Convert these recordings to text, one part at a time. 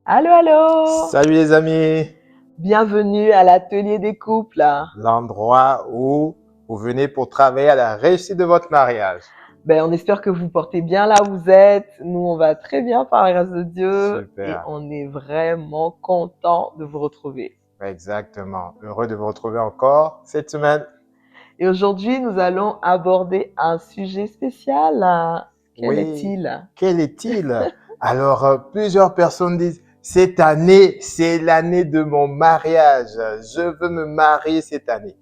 Allô, allô! Salut les amis, Bienvenue à l'atelier des couples. l'endroit où vous venez pour travailler à la réussite de votre mariage. On espère que vous portez bien là où vous êtes. Nous, on va très bien par la grâce de Dieu et Super, on est vraiment content de vous retrouver. exactement. Heureux de vous retrouver encore cette semaine. Et aujourd'hui, nous allons aborder un sujet spécial. Quel Oui, est-il? quel est-il? Alors, plusieurs personnes disent, cette année, c'est l'année de mon mariage. Je veux me marier cette année.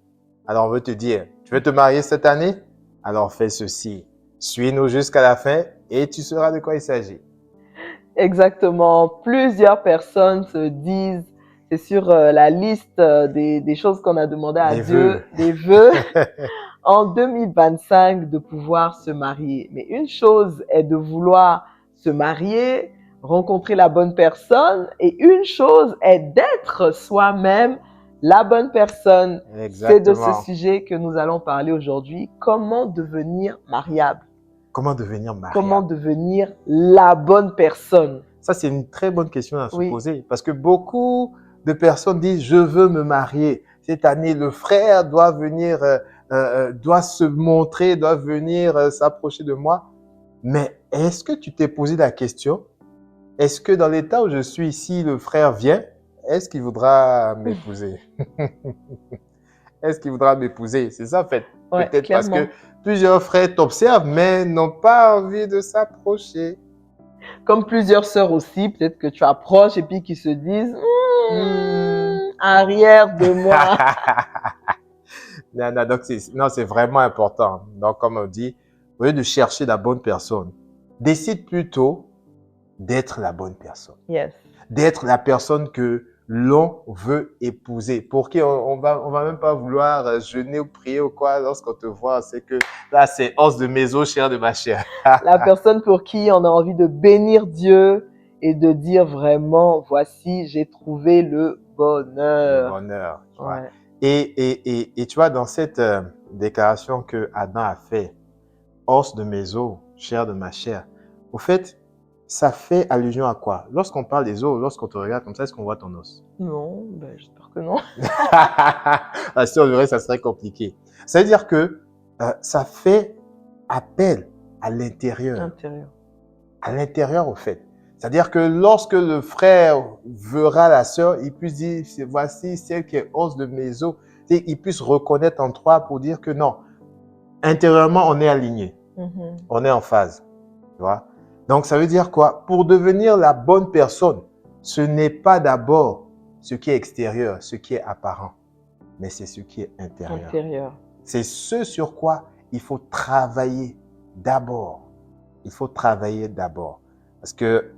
Alors, on veut te dire, tu veux te marier cette année? Alors, fais ceci. Suis-nous jusqu'à la fin et tu sauras de quoi il s'agit. Exactement. Plusieurs personnes se disent, c'est sur la liste des choses qu'on a demandé à Les vœux. Dieu, des vœux en 2025 de pouvoir se marier. Mais une chose est de vouloir se marier, rencontrer la bonne personne, et une chose est d'être soi-même la bonne personne. C'est de ce Exactement. sujet que nous allons parler aujourd'hui. Comment devenir mariable? Comment devenir Comment mariable? devenir la bonne personne? Ça, c'est une très bonne question à se Oui. poser parce que beaucoup de personnes disent, je veux me marier. Cette année, le frère doit venir, doit se montrer, doit venir s'approcher de moi. Mais est-ce que tu t'es posé la question? Est-ce que dans l'état où je suis ici, le frère vient? Est-ce qu'il voudra m'épouser? Est-ce qu'il voudra m'épouser? C'est ça, en fait. Ouais, Peut-être parce que clairement. plusieurs frères t'observent, mais n'ont pas envie de s'approcher. Comme plusieurs sœurs aussi, peut-être que tu approches et puis qui se disent Hmm. arrière de moi. Non, non, donc non, c'est vraiment important. Donc, comme on dit, au lieu de chercher la bonne personne, décide plutôt d'être la bonne personne. Yes. D'être la personne que l'on veut épouser. Pour qui on va même pas vouloir jeûner ou prier ou quoi lorsqu'on te voit. C'est que là, c'est os de mes os, chair de ma chair. La personne pour qui on a envie de bénir Dieu et de dire vraiment, voici, j'ai trouvé le Le bonheur. bonheur, tu vois. Ouais. Et tu vois, dans cette déclaration que Adam a fait, os de mes os, chair de ma chair. Au fait, ça fait allusion à quoi? Lorsqu'on parle des os, lorsqu'on te regarde comme ça, est-ce qu'on voit ton os? Non, j'espère que non. Ah, si on le verrait, ça serait compliqué. Ça veut dire que ça fait appel à l'intérieur. Intérieur. À l'intérieur, au fait. C'est-à-dire que lorsque le frère verra la sœur, il puisse dire, voici celle qui est os de mes os. Et il puisse reconnaître en toi pour dire que non, intérieurement, on est aligné. On est en phase. Tu vois? Donc, ça veut dire quoi? Pour devenir la bonne personne, ce n'est pas d'abord ce qui est extérieur, ce qui est apparent, mais c'est ce qui est intérieur. Intérieur. C'est ce sur quoi il faut travailler d'abord. Il faut travailler d'abord. Parce que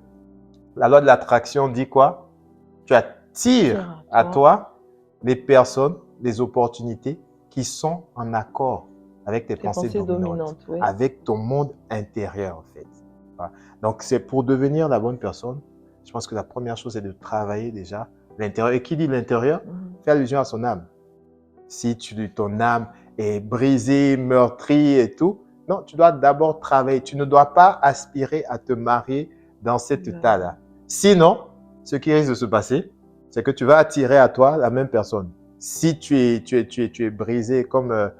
la loi de l'attraction dit quoi? Tu attires à toi les personnes, les opportunités qui sont en accord avec tes pensées dominantes, oui. avec ton monde intérieur, en fait. Voilà. Donc, c'est pour devenir la bonne personne. Je pense que la première chose, c'est de travailler déjà l'intérieur. Et qui dit l'intérieur, fait allusion à son âme. Si ton âme est brisée, meurtrie et tout, non, tu dois d'abord travailler. Tu ne dois pas aspirer à te marier dans cet état-là. Sinon, ce qui risque de se passer, c'est que tu vas attirer à toi la même personne. Si tu es brisé comme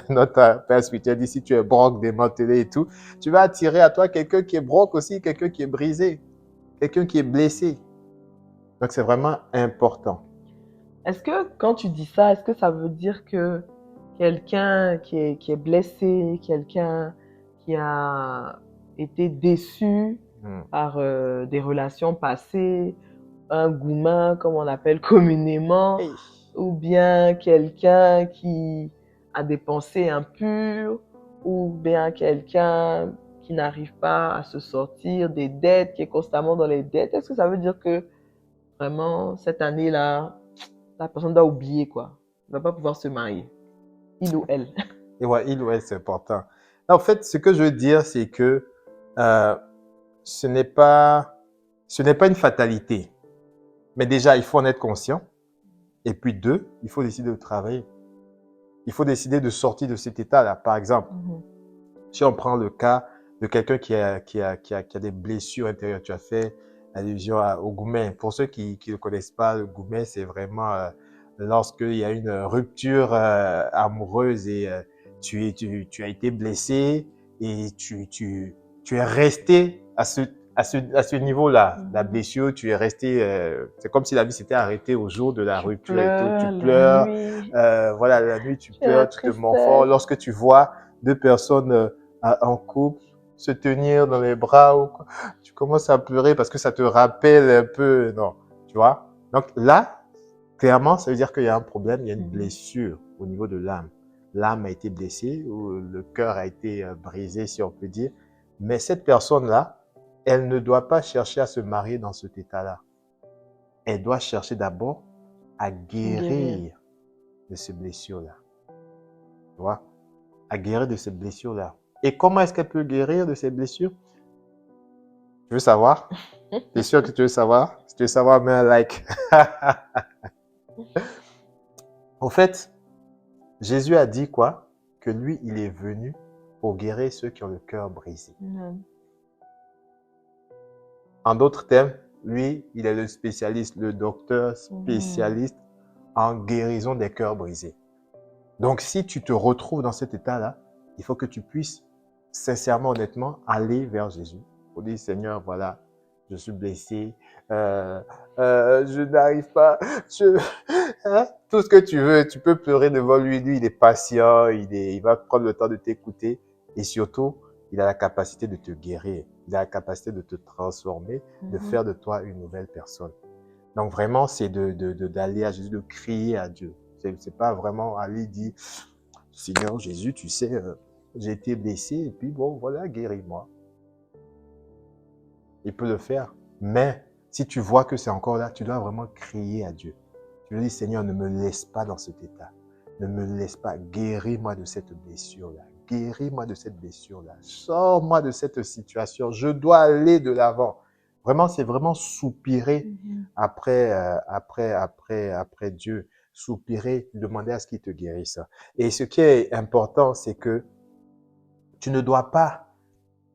notre père spirituel dit, si tu es broc, démantelé et tout, tu vas attirer à toi quelqu'un qui est broc aussi, quelqu'un qui est brisé, quelqu'un qui est blessé. Donc, c'est vraiment important. Est-ce que quand tu dis ça, est-ce que ça veut dire que quelqu'un qui est blessé, quelqu'un qui a été déçu par des relations passées, un goumin comme on l'appelle communément, Hey. ou bien quelqu'un qui a des pensées impures, ou bien quelqu'un qui n'arrive pas à se sortir des dettes, qui est constamment dans les dettes, est-ce que ça veut dire que vraiment cette année-là, la personne doit oublier quoi. Elle ne va pas pouvoir se marier. Il ou elle. Et ouais, il ou elle, c'est important. En fait, ce que je veux dire, c'est que euh, ce n'est pas une fatalité. Mais déjà, il faut en être conscient. Et puis deux, il faut décider de travailler. Il faut décider de sortir de cet état-là. Par exemple, si on prend le cas de quelqu'un qui a des blessures intérieures, tu as fait allusion au goumen. Pour ceux qui ne connaissent pas, le goumen, c'est vraiment lorsqu'il y a une rupture amoureuse et tu as été blessé et tu es resté à ce niveau-là. La blessure, tu es resté, c'est comme si la vie s'était arrêtée au jour de la Tu rupture et tout. Tu pleures la pleures, nuit, voilà, la nuit, tu tu es la pleures, tu te morfonds. tristesse. Lorsque tu vois deux personnes en couple se tenir dans les bras ou quoi, tu commences à pleurer parce que ça te rappelle un peu, non, tu vois. Donc là, clairement, ça veut dire qu'il y a un problème, il y a une blessure au niveau de l'âme. L'âme a été blessée ou le cœur a été brisé, si on peut dire. Mais cette personne-là, elle ne doit pas chercher à se marier dans cet état-là. Elle doit chercher d'abord à Guérir. guérir de ces blessures-là. Tu vois? À guérir de ces blessures-là. Et comment est-ce qu'elle peut guérir de ces blessures? Tu veux savoir? T'es sûr que tu veux savoir? Si tu veux savoir, mets un like. En fait, Jésus a dit quoi? Que lui, il est venu pour guérir ceux qui ont le cœur brisé. En d'autres termes, lui, il est le spécialiste, le docteur spécialiste en guérison des cœurs brisés. Donc, si tu te retrouves dans cet état-là, il faut que tu puisses sincèrement, honnêtement, aller vers Jésus pour dire, Seigneur, voilà, je suis blessé, je n'arrive pas, hein? Tout ce que tu veux, tu peux pleurer devant lui. Lui, il est patient, il va prendre le temps de t'écouter et surtout, il a la capacité de te guérir, il a la capacité de te transformer, de faire de toi une nouvelle personne. Donc vraiment, c'est d'aller à Jésus, de crier à Dieu. C'est pas vraiment aller dire, Seigneur Jésus, tu sais, j'ai été blessé et puis bon, voilà, guéris-moi. Il peut le faire. Mais si tu vois que c'est encore là, tu dois vraiment crier à Dieu. Tu lui dis, Seigneur, ne me laisse pas dans cet état. Ne me laisse pas. Guéris-moi de cette blessure-là. Guéris-moi de cette blessure-là. Sors-moi de cette situation. Je dois aller de l'avant. Vraiment, c'est vraiment soupirer après Dieu. Soupirer, demander à ce qu'il te guérisse. Et ce qui est important, c'est que tu ne dois pas,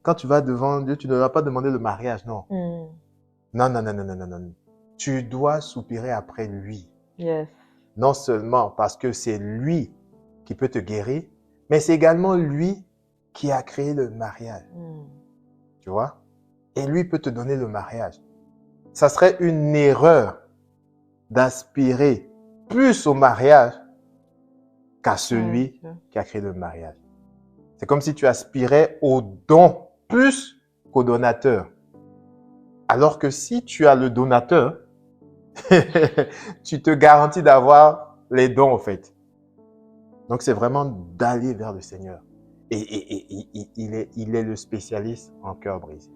quand tu vas devant Dieu, tu ne dois pas demander le mariage, non. Non, non, non, non, non, non, non. Tu dois soupirer après lui. Yes. Non seulement parce que c'est lui qui peut te guérir, mais c'est également lui qui a créé le mariage. Tu vois? Et lui peut te donner le mariage. Ça serait une erreur d'aspirer plus au mariage qu'à celui qui a créé le mariage. C'est comme si tu aspirais au don plus qu'au donateur. Alors que si tu as le donateur, tu te garantis d'avoir les dons, en fait. Donc, c'est vraiment d'aller vers le Seigneur. Et il est le spécialiste en cœur brisé.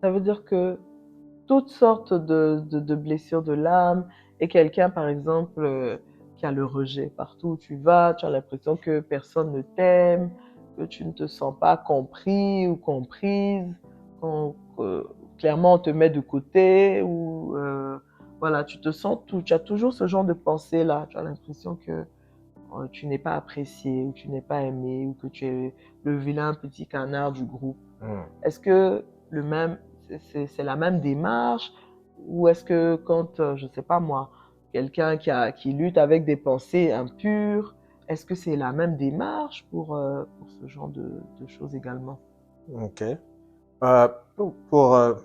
Ça veut dire que toutes sortes de blessures de l'âme et quelqu'un, par exemple, qui a le rejet partout où tu vas, tu as l'impression que personne ne t'aime, que tu ne te sens pas compris ou comprise, clairement on te met de côté ou voilà, tu te sens tout, tu as toujours ce genre de pensée là, tu as l'impression que tu n'es pas apprécié ou tu n'es pas aimé ou que tu es le vilain petit canard du groupe. Est-ce que c'est la même démarche ou est-ce que quand, je ne sais pas moi, quelqu'un qui lutte avec des pensées impures, est-ce que c'est la même démarche pour ce genre de choses également? Ok.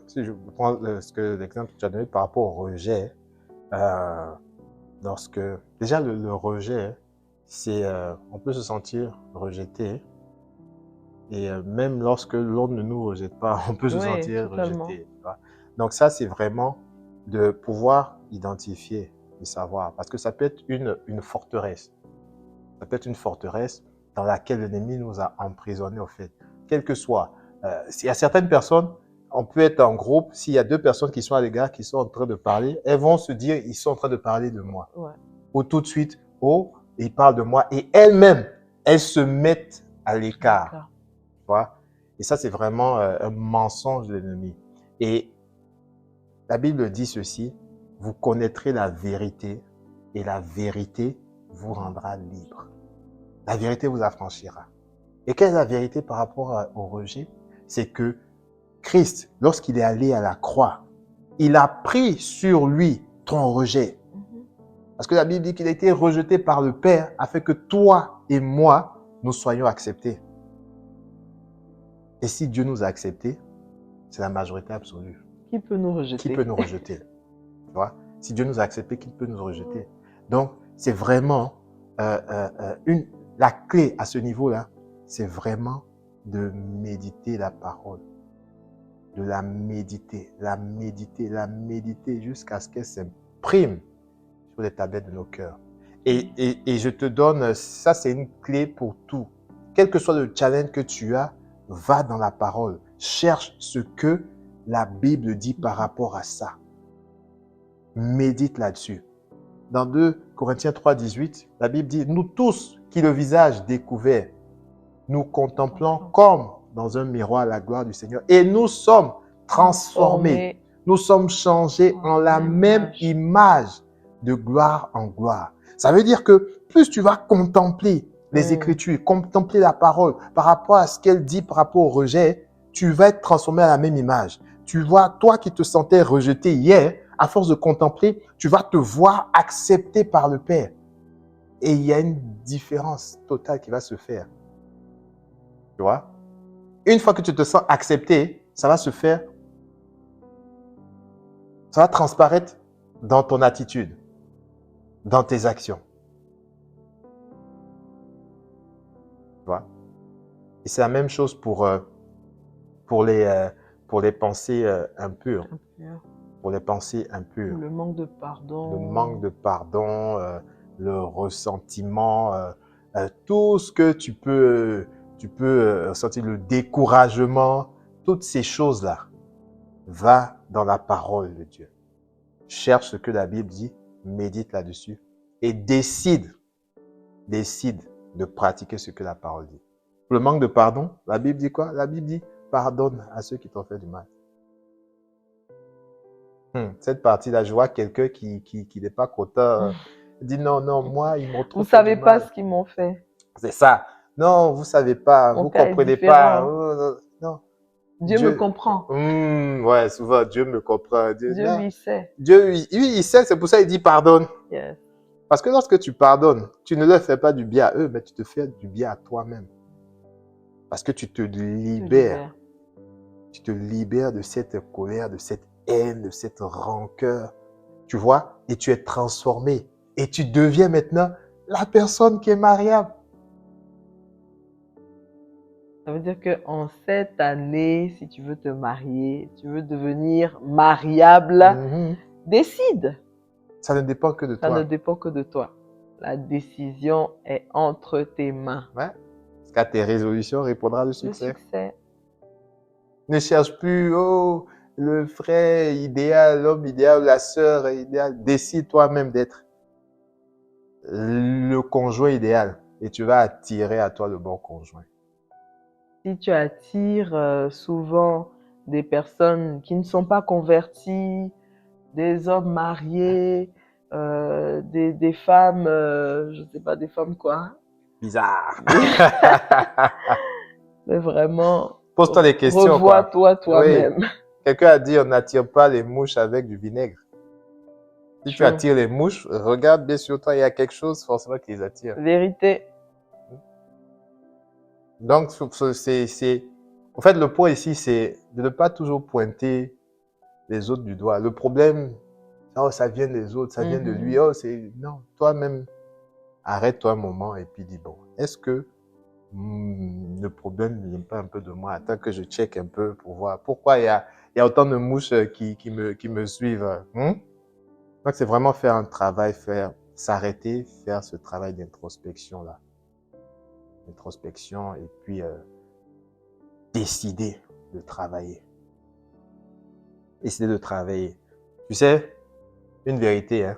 Si je prends l'exemple que tu as donné par rapport au rejet, déjà le rejet, c'est on peut se sentir rejeté et même lorsque l'autre ne nous rejette pas, on peut se Oui, sentir totalement. rejeté. Tu vois. Donc ça, c'est vraiment de pouvoir identifier et savoir, parce que ça peut être une forteresse. Ça peut être une forteresse dans laquelle l'ennemi nous a emprisonnés, au fait. Quel que soit. S'il y a certaines personnes, on peut être en groupe, s'il y a deux personnes qui sont à l'égard, qui sont en train de parler, elles vont se dire, ils sont en train de parler de moi. Ouais. Ou tout de suite, oh, ils parlent de moi. Et elles-mêmes, elles se mettent à l'écart. Tu vois? Et ça, c'est vraiment un mensonge de l'ennemi. Et la Bible dit ceci, vous connaîtrez la vérité et la vérité vous rendra libre. La vérité vous affranchira. Et quelle est la vérité par rapport au rejet? C'est que Christ, lorsqu'il est allé à la croix, il a pris sur lui ton rejet. Parce que la Bible dit qu'il a été rejeté par le Père afin que toi et moi, nous soyons acceptés. Et si Dieu nous a acceptés, c'est la majorité absolue. Qui peut nous rejeter? Qui peut nous rejeter? Tu vois? Si Dieu nous a acceptés, qui peut nous rejeter? Donc, c'est vraiment la clé à ce niveau-là, c'est vraiment de méditer la parole. De la méditer jusqu'à ce qu'elle s'imprime sur les tablettes de nos cœurs. Et je te donne, ça c'est une clé pour tout. Quel que soit le challenge que tu as, va dans la parole. Cherche ce que la Bible dit par rapport à ça. Médite là-dessus. Dans 2 Corinthiens 3, 18, la Bible dit, nous tous qui le visage découvert, nous contemplons comme dans un miroir la gloire du Seigneur. Et nous sommes transformés. Nous sommes changés en la même image de gloire en gloire. Ça veut dire que plus tu vas contempler les Écritures, contempler la parole par rapport à ce qu'elle dit par rapport au rejet, tu vas être transformé à la même image. Tu vois, toi qui te sentais rejeté hier, à force de contempler, tu vas te voir accepté par le Père. Et il y a une différence totale qui va se faire. Tu vois? Une fois que tu te sens accepté, ça va se faire, ça va transparaître dans ton attitude, dans tes actions. Tu vois? Et c'est la même chose pour les pensées impures. Pour les pensées impures. Le manque de pardon. Le manque de pardon, le ressentiment, tout ce que tu peux ressentir, le découragement, toutes ces choses-là, va dans la parole de Dieu. Cherche ce que la Bible dit, médite là-dessus et décide de pratiquer ce que la parole dit. Pour le manque de pardon, la Bible dit quoi? La Bible dit, pardonne à ceux qui t'ont fait du mal. Cette partie-là, je vois quelqu'un qui n'est pas content, dit non, moi, ils m'ont trop Vous fait savez du pas mal. ce qu'ils m'ont fait. C'est ça. Non, vous savez pas, Mon vous père est comprenez différent. pas. Oh, non. Dieu me comprend. Ouais, souvent, Dieu me comprend. Dieu lui sait. Dieu, il sait, c'est pour ça qu'il dit pardonne. Yes. Parce que lorsque tu pardonnes, tu ne leur fais pas du bien à eux, mais tu te fais du bien à toi-même. Parce que tu te libères. Tu te libères de cette colère, de cette haine, de cette rancœur. Tu vois? Et tu es transformé. Et tu deviens maintenant la personne qui est mariable. Ça veut dire qu'en cette année, si tu veux te marier, tu veux devenir mariable, décide. Ça ne dépend que de toi. Ça ne dépend que de toi. La décision est entre tes mains. Ouais. Parce qu'à tes résolutions répondra le succès. Le succès. Ne cherche plus, le frère idéal, l'homme idéal, la sœur idéale. Décide toi-même d'être le conjoint idéal. Et tu vas attirer à toi le bon conjoint. Si tu attires souvent des personnes qui ne sont pas converties, des hommes mariés, des femmes, je ne sais pas, des femmes quoi? Bizarre. Mais vraiment, pose-toi des questions. Revois-toi toi-même. Oui. Quelqu'un a dit, on n'attire pas les mouches avec du vinaigre. Si tu attires les mouches, regarde bien sur toi, il y a quelque chose forcément qui les attire. Vérité. Donc, en fait, le point ici, c'est de ne pas toujours pointer les autres du doigt. Le problème, ça vient des autres, ça vient de lui. Non, toi-même, arrête-toi un moment et puis dis, bon, est-ce que le problème ne vient pas un peu de moi? Attends que je check un peu pour voir pourquoi il y a autant de mouches qui me suivent. Donc, c'est vraiment faire un travail, s'arrêter, faire ce travail d'introspection-là. Introspection et puis décider de travailler. Décider de travailler. Tu sais, une vérité,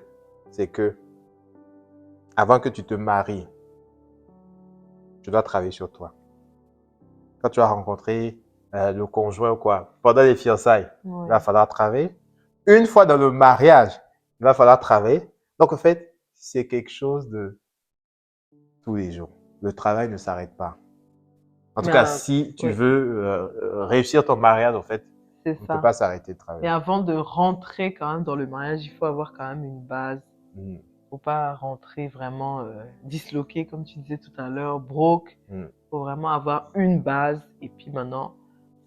c'est que avant que tu te maries, tu dois travailler sur toi. Quand tu as rencontré le conjoint ou quoi, pendant les fiançailles, il va falloir travailler. Une fois dans le mariage, il va falloir travailler. Donc, en fait, c'est quelque chose de tous les jours. Le travail ne s'arrête pas. En tout cas, si tu veux réussir ton mariage, en fait, C'est On ne peut ça. pas s'arrêter de Et travailler. avant de rentrer quand même dans le mariage, il faut avoir quand même une base. Mm. Faut pas rentrer vraiment disloqué, comme tu disais tout à l'heure, broke. Mm. Faut vraiment avoir une base. Et puis maintenant,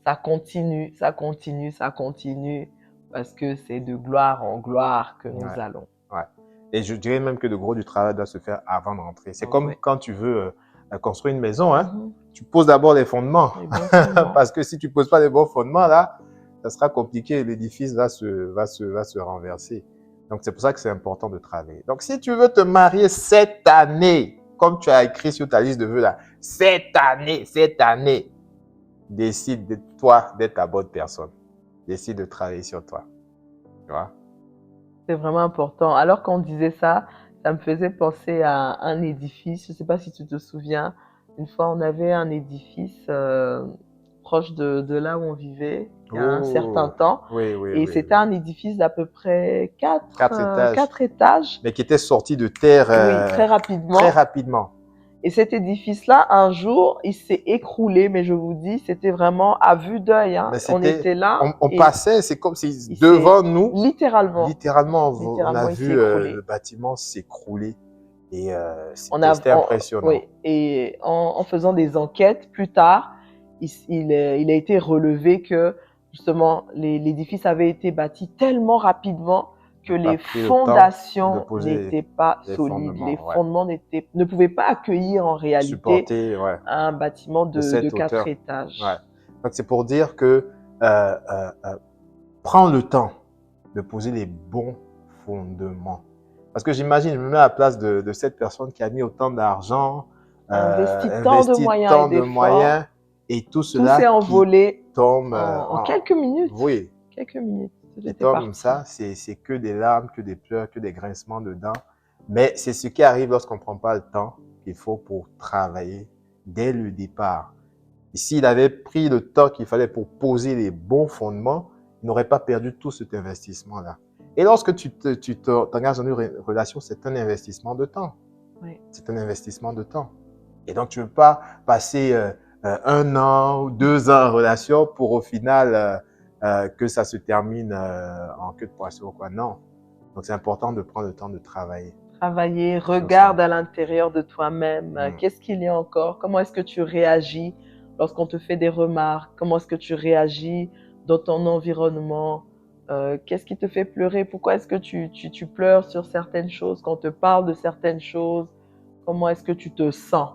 ça continue, ça continue, ça continue. Parce que c'est de gloire en gloire que nous Ouais. allons. Ouais. Et je dirais même que le gros du travail doit se faire avant de rentrer. C'est Ah comme ouais. quand tu veux construire une maison, hein. Mhm. Tu poses d'abord les fondements. Les bons fondements. Parce que si tu poses pas les bons fondements, là, ça sera compliqué. L'édifice va se renverser. Donc, c'est pour ça que c'est important de travailler. Donc, si tu veux te marier cette année, comme tu as écrit sur ta liste de vœux là, cette année, décide de toi d'être la bonne personne. Décide de travailler sur toi. Tu vois? C'est vraiment important. Alors qu'on disait ça, ça me faisait penser à un édifice. Je ne sais pas si tu te souviens. Une fois, on avait un édifice proche de là où on vivait, il y a un certain Oh, temps. oui, Et c'était un édifice d'à peu près 4 étages. 4 étages. Mais qui était sorti de terre Oui, très rapidement. très rapidement. Et cet édifice-là, un jour, il s'est écroulé, mais je vous dis, c'était vraiment à vue d'œil. Hein. Mais On était là. on et passait, c'est comme si il devant s'est nous, littéralement, on a il s'est vu écroulé. le bâtiment s'écrouler. Et c'était Oui, impressionnant. et en faisant des enquêtes plus tard, il a été relevé que justement l'édifice avait été bâti tellement rapidement que On n'a pas les pris le temps de fondations poser n'étaient pas les solides. Les fondements. Ouais. fondements ne pouvaient pas accueillir en réalité Supporter, ouais, un bâtiment de de cette 4 hauteur. étages. Ouais. Donc, c'est pour dire que prends le temps de poser les bons fondements. Parce que j'imagine, je me mets à la place de cette personne qui a mis autant d'argent, Investi tant de investi moyens et tant de d'efforts, moyens, et tout tout cela s'est qui envolé tombe en quelques minutes. oui, Quelques minutes, qui c'était tombe comme parti. ça, c'est que des larmes, que des pleurs, que des grincements de dents. Mais c'est ce qui arrive lorsqu'on ne prend pas le temps qu'il faut pour travailler dès le départ. Et s'il avait pris le temps qu'il fallait pour poser les bons fondements, il n'aurait pas perdu tout cet investissement-là. Et lorsque tu t'engages dans une relation, c'est un investissement de temps. Oui. C'est un investissement de temps. Et donc, tu ne veux pas passer 1 an ou 2 ans en relation pour au final que ça se termine en queue de poisson, quoi. Non. Donc, c'est important de prendre le temps de travailler. Travailler, regarde à l'intérieur de toi-même. Qu'est-ce qu'il y a encore? Comment est-ce que tu réagis lorsqu'on te fait des remarques? Comment est-ce que tu réagis dans ton environnement? Qu'est-ce qui te fait pleurer? Pourquoi est-ce que tu pleures sur certaines choses, quand on te parle de certaines choses? Comment est-ce que tu te sens?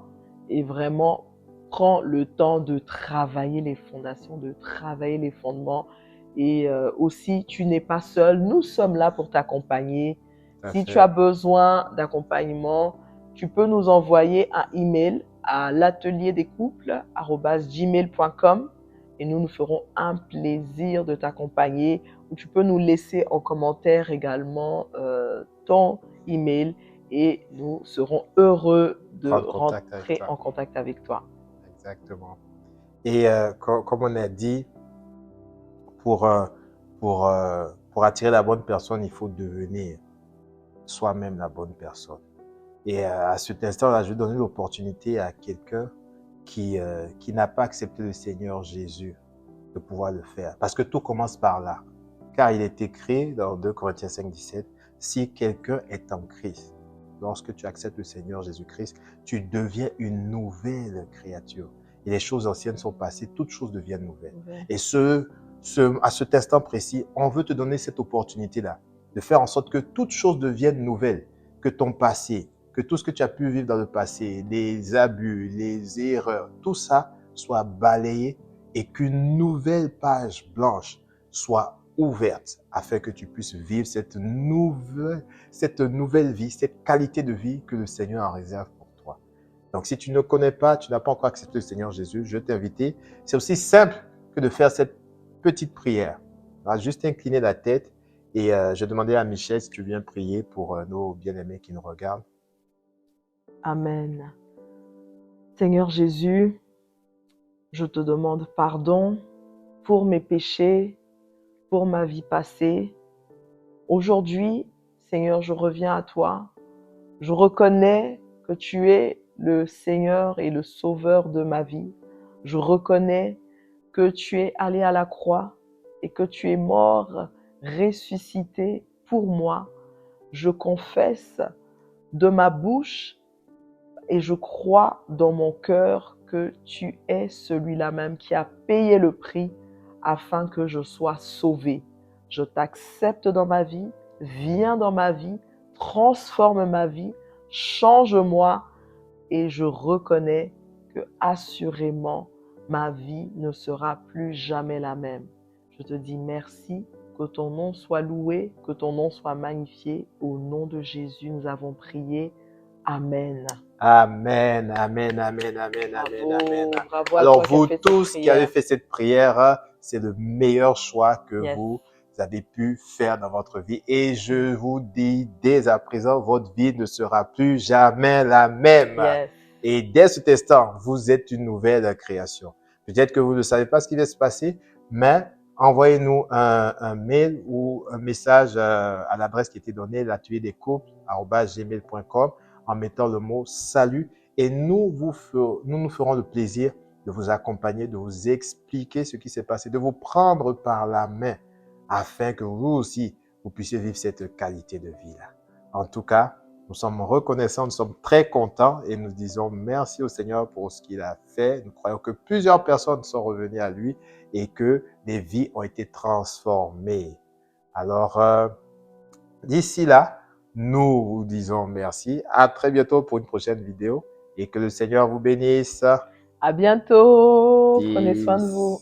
Et vraiment, prends le temps de travailler les fondations, de travailler les fondements. Et aussi, tu n'es pas seul. Nous sommes là pour t'accompagner. Si tu as besoin d'accompagnement, tu peux nous envoyer un email à l'atelierdescouples@gmail.com et nous ferons un plaisir de t'accompagner. Ou tu peux nous laisser en commentaire également ton email et nous serons heureux de rentrer en contact avec toi. Exactement. Et comme on a dit, pour attirer la bonne personne, il faut devenir soi-même la bonne personne. Et à cet instant-là, je vais donner l'opportunité à quelqu'un qui n'a pas accepté le Seigneur Jésus de pouvoir le faire. Parce que tout commence par là. Car il est écrit dans 2 Corinthiens 5, 17, si quelqu'un est en Christ, lorsque tu acceptes le Seigneur Jésus-Christ, tu deviens une nouvelle créature. Et les choses anciennes sont passées, toutes choses deviennent nouvelles. Et à cet instant précis, on veut te donner cette opportunité-là, de faire en sorte que toutes choses deviennent nouvelles, que ton passé, que tout ce que tu as pu vivre dans le passé, les abus, les erreurs, tout ça soit balayé et qu'une nouvelle page blanche soit ouverte afin que tu puisses vivre cette nouvelle vie, cette qualité de vie que le Seigneur en réserve pour toi. Donc, si tu ne connais pas, tu n'as pas encore accepté le Seigneur Jésus, je t'invite. C'est aussi simple que de faire cette petite prière. On va juste incliner la tête et je demandais à Michel si tu viens prier pour nos bien-aimés qui nous regardent. Amen. Seigneur Jésus, je te demande pardon pour mes péchés, pour ma vie passée. Aujourd'hui, Seigneur, je reviens à toi. Je reconnais que tu es le Seigneur et le Sauveur de ma vie. Je reconnais que tu es allé à la croix et que tu es mort, ressuscité pour moi. Je confesse de ma bouche et je crois dans mon cœur que tu es celui-là même qui a payé le prix afin que je sois sauvé. Je t'accepte dans ma vie, viens dans ma vie, transforme ma vie, change-moi et je reconnais que assurément ma vie ne sera plus jamais la même. Je te dis merci, que ton nom soit loué, que ton nom soit magnifié. Au nom de Jésus, nous avons prié. Amen. Amen, amen, amen, amen, amen, Bravo, amen. bravo à Alors, toi qui as vous fait cette tous qui avez prière. fait cette prière, c'est le meilleur choix que Yes. vous avez pu faire dans votre vie. Et je vous dis dès à présent, votre vie ne sera plus jamais la même. Yes. Et dès cet instant, vous êtes une nouvelle création. Peut-être que vous ne savez pas ce qui va se passer, mais envoyez-nous un mail ou un message à l'adresse qui était donnée, l'atelier-des-couples@gmail.com, en mettant le mot salut, et nous nous ferons le plaisir de vous accompagner, de vous expliquer ce qui s'est passé, de vous prendre par la main afin que vous aussi, vous puissiez vivre cette qualité de vie-là. En tout cas, nous sommes reconnaissants, nous sommes très contents et nous disons merci au Seigneur pour ce qu'il a fait. Nous croyons que plusieurs personnes sont revenues à lui et que des vies ont été transformées. Alors, d'ici là, nous vous disons merci. À très bientôt pour une prochaine vidéo et que le Seigneur vous bénisse. À bientôt. Prenez soin de vous.